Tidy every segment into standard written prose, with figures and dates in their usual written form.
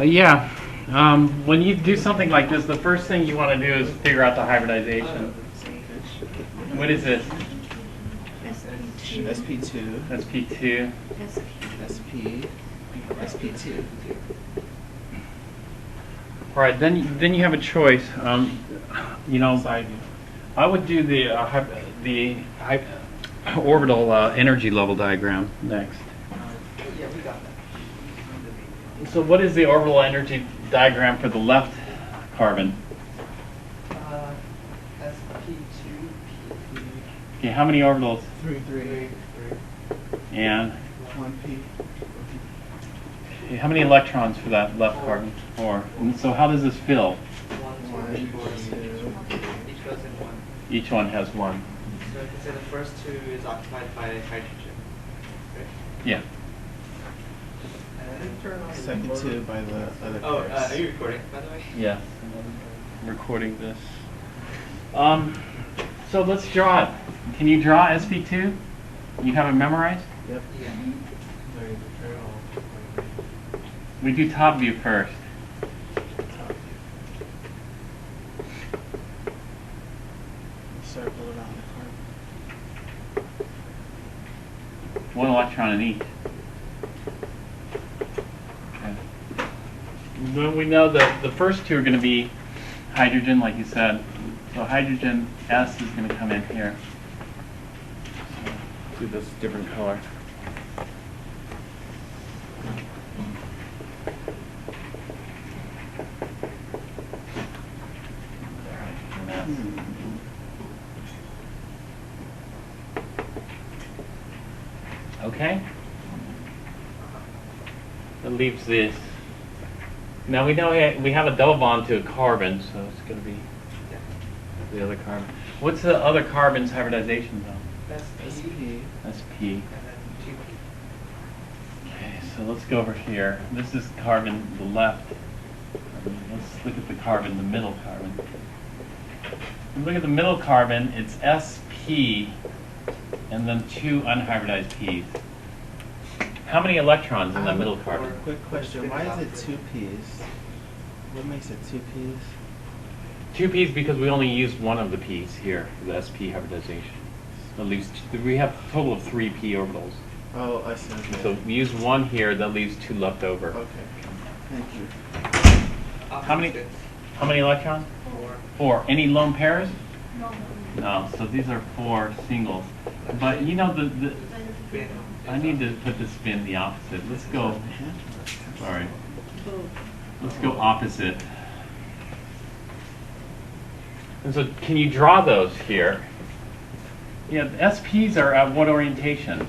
Yeah. When you do something like this, the first thing you want to do is figure out the hybridization. What is this? SP2. That's P2. SP. SP2. All right. Then you have a choice. You know, Side view. I would do the orbital energy level diagram next. Yeah, we got that. So what is the orbital energy diagram for the left carbon? SP2, P3. Okay, how many orbitals? 3. And 1p. okay, how many electrons for that left carbon? 4. And so how does this fill? 1, 2, each goes in 1. Each one has 1. So you can say the first 2 is occupied by hydrogen. Right? Yeah. And Second 2 by the other oh, pairs. are you recording, by the way? Yeah. I'm recording this. So let's draw it. Can you draw SP2? You have it memorized? Yep. Yeah. We do top view first. Top view. Circle around the carbon. 1 electron in each. Okay. Then we know that the first 2 are going to be hydrogen, like you said. So hydrogen S is going to come in here. So do this different color. Okay. That leaves this. Now we know we have a double bond to a carbon, so it's going to be the other carbon. What's the other carbon's hybridization zone? That's SP. That's P. and then 2p. Okay, so let's go over here. This is carbon, the left. Let's look at the carbon, the middle carbon. If we look at the middle carbon, it's SP and then 2 unhybridized P's. How many electrons in that middle carbon? Quick question. Why is it 2 P's? What makes it 2 P's? 2 P's because we only used one of the P's here for the SP hybridization. At least we have a total of 3 P orbitals. Oh, I see. Okay. So we use 1 here, that leaves 2 left over. Okay. Thank you. How many electrons? 4. 4. Any lone pairs? No. So these are 4 singles. But you know the I need to put the spin the opposite. Let's go. Sorry. Let's go opposite. And so can you draw those here? Yeah, the SPs are at what orientation?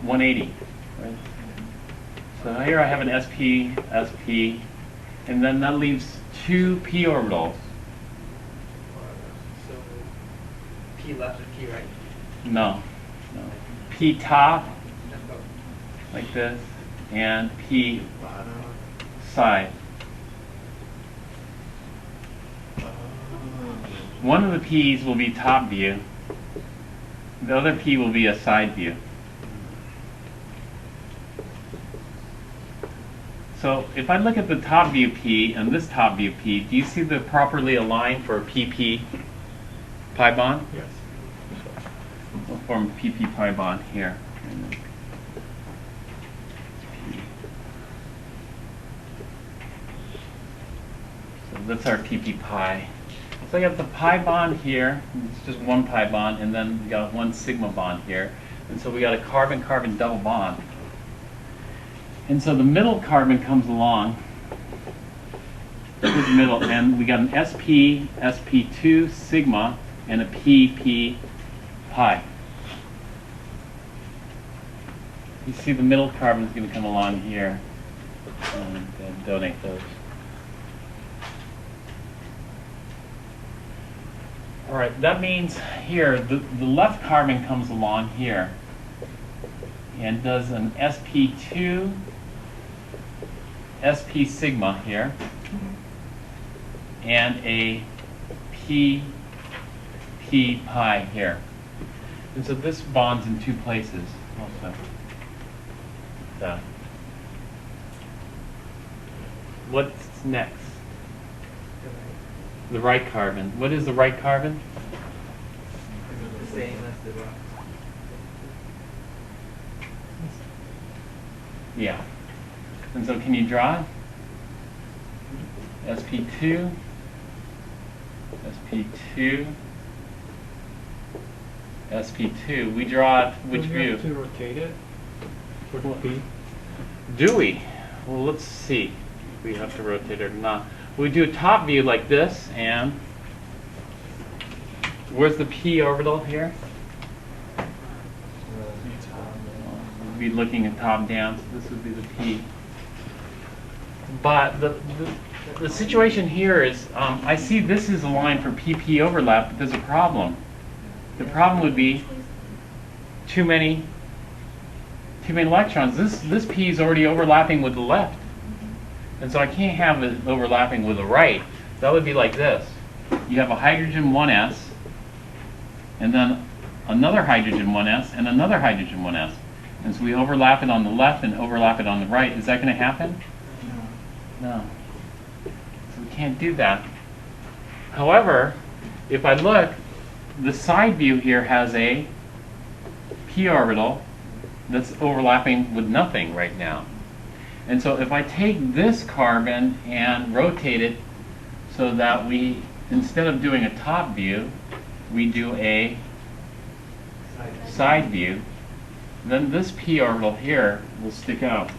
180. Right? So here I have an SP, SP, and then that leaves 2 p orbitals. So p left and p right. No. P top, That's both. like this, and P Bottom. side. One of the P's will be top view. The other P will be a side view. So if I look at the top view P and this top view P, do you see the properly aligned for PP pi bond? Yes. We'll form PP pi bond here. So that's our PP pi. So I got the pi bond here. It's just 1 pi bond, and then we got 1 sigma bond here. And so we got a carbon-carbon double bond. And so the middle carbon comes along. This is middle, and we got an SP, SP2 sigma, and a PP pi. You see the middle carbon is going to come along here and donate those. All right, that means here, the left carbon comes along here and does an SP2, SP sigma here, and a P pi here. And so this bonds in 2 places also. So What's next? The right carbon. What is the right carbon? The same as the rock. Yeah. And so can you draw it? sp2, sp2, sp2. We draw it which Don't you view? have to rotate it for the P? Do we? Well, let's see if we have to rotate it or not. We do a top view like this, and where's the p orbital here? We'd be looking at top down, so this would be the p. But the situation here is, I see this is a line for pp overlap, but there's a problem. The problem would be too many electrons. This p is already overlapping with the left. And so I can't have it overlapping with the right. That would be like this. You have a hydrogen 1s, and then another hydrogen 1s, and another hydrogen 1s. And so we overlap it on the left and overlap it on the right. Is that going to happen? No. So we can't do that. However, if I look, the side view here has a p orbital that's overlapping with nothing right now. And so if I take this carbon and rotate it so that we, instead of doing a top view, we do a side view, then this p orbital here will stick out.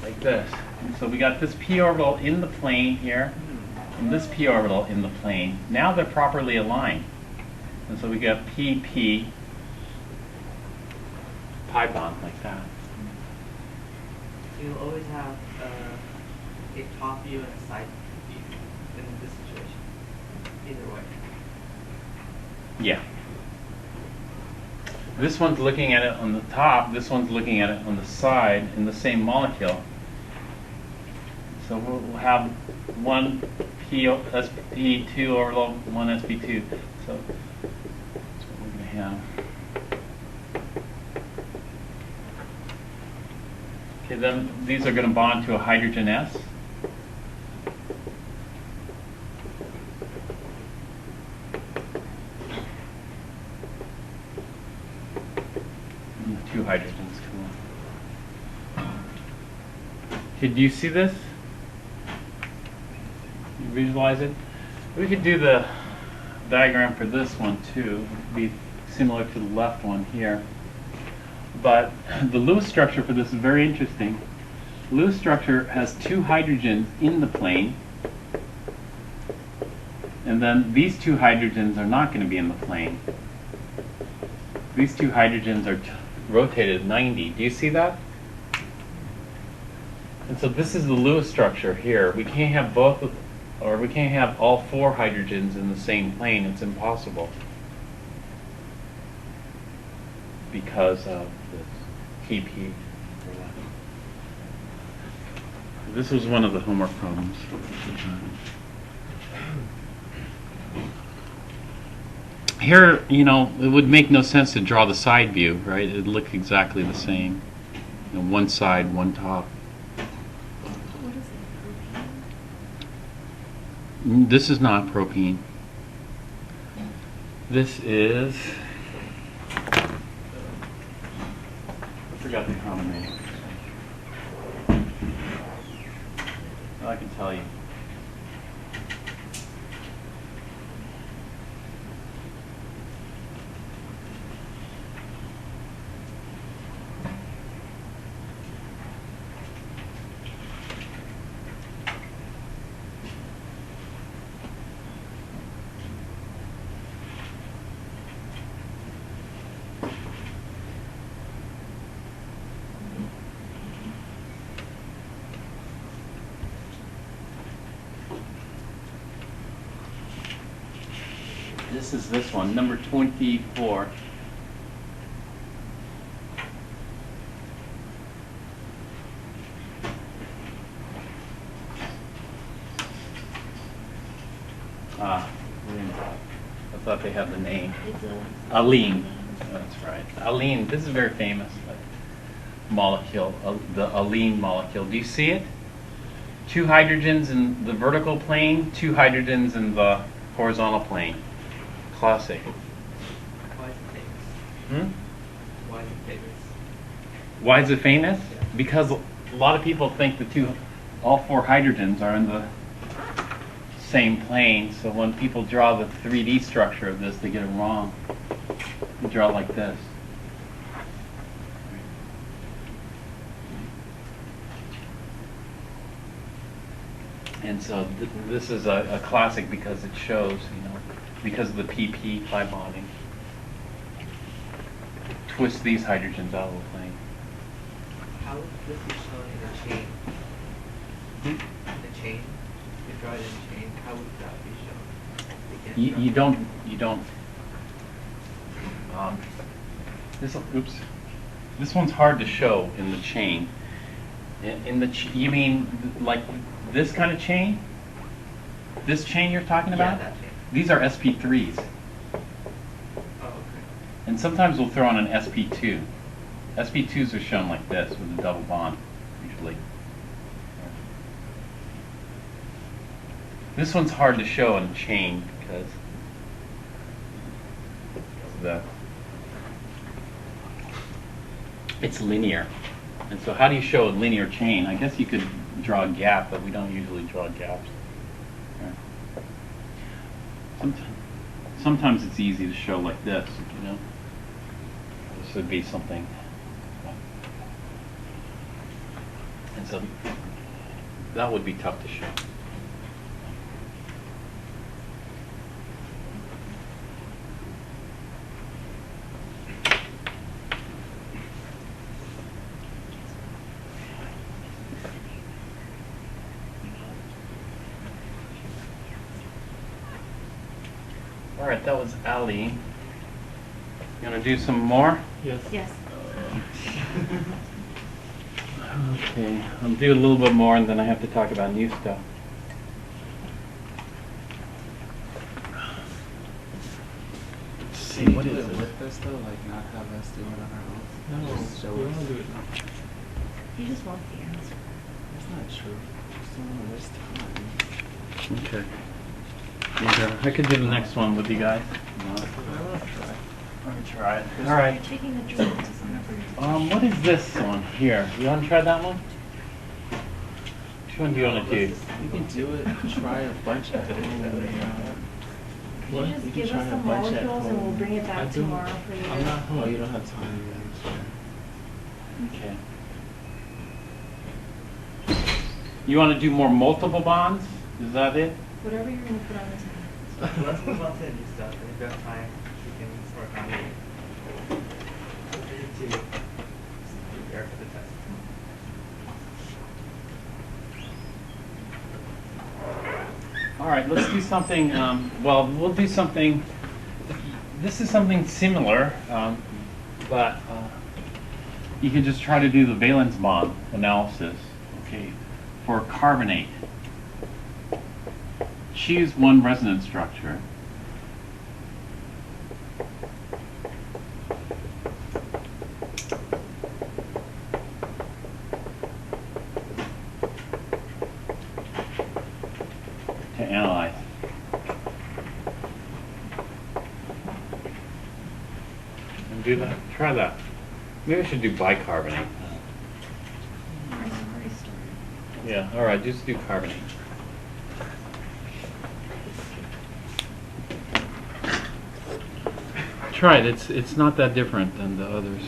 Like this. And so we got this p orbital in the plane here, and this p orbital in the plane. Now they're properly aligned. And so we got pp pi bond like that. You'll always have a top view and a side view in this situation. Either way. Yeah. This one's looking at it on the top, this one's looking at it on the side in the same molecule. So we'll have one sp2 orbital, one sp2. So that's what we're going to have. Okay, then these are going to bond to a hydrogen S. And the two hydrogens come on. Okay, do you see this? You visualize it? We could do the diagram for this one too. It would be similar to the left one here. But the Lewis structure for this is very interesting. The Lewis structure has two hydrogens in the plane, and then these two hydrogens are not going to be in the plane. These two hydrogens are rotated 90. Do you see that? And so this is the Lewis structure here. We can't have both, or we can't have all four hydrogens in the same plane. It's impossible because of this TP. This was one of the homework problems. Here, you know, it would make no sense to draw the side view, right? It'd look exactly the same. You know, one side, one top. This is not propene. This is... I forgot the common name. I can tell you. This is this one, number 24. Ah, I thought they had the name. Aline. That's right. Aline. This is very famous. Like molecule, the alene molecule. Do you see it? 2 hydrogens in the vertical plane, 2 hydrogens in the horizontal plane. Classic. Why is it Hmm? famous? Why is it famous? Why is it famous? Yeah. Because a lot of people think all 4 hydrogens are in the same plane, so when people draw the 3D structure of this, they get it wrong. They draw it like this. And so this is a classic because it shows, because of the pp pi bonding. Twist these hydrogens out of the plane. How would this be shown in a chain? In a chain? If you draw it in a chain, how would that be shown? You don't. Oops. This one's hard to show in the chain. You mean like this kind of chain? This chain you're talking about? Yeah, that chain. These are sp3s. Oh, okay. And sometimes we'll throw on an sp2. sp2s are shown like this with a double bond, usually. This one's hard to show in a chain because of that. It's linear. And so how do you show a linear chain? I guess you could draw a gap, but we don't usually draw gaps. Sometimes it's easy to show like this, This would be something. And so that would be tough to show. All right, that was Ali. You want to do some more? Yes. Yes. Okay, I'll do a little bit more and then I have to talk about new stuff. Let's see, Can you what do is it this? with us though? Like not have us do it on our own? No, Just show we us. don't do it now. You just want the answer. That's not true. Just don't want to waste time. Okay. I could do the next one with you guys. Let Let me try it. All You're right. taking the drill to something. What is this one here? You want to try that one? Which one do you want to do? You can do it. Try a bunch at home. Could What? you just You can give try us a the bunch at molecules and we'll home. bring it I back do. tomorrow for you? I'm not home. Oh, you don't have time yet. Okay. You want to do more multiple bonds? Is that it? Whatever you're going to put on the table. Let's move on to the new stuff. And if you have time, we can work on it. To prepare for the test. All right, let's do something, well, we'll do something, this is something similar, but you can just try to do the valence bond analysis, okay, for carbonate. Choose one resonance structure. To analyze. And do that. Try that. Maybe I should do bicarbonate. I've already started. Yeah, all right, just do carbonate. Try it. It's not that different than the others.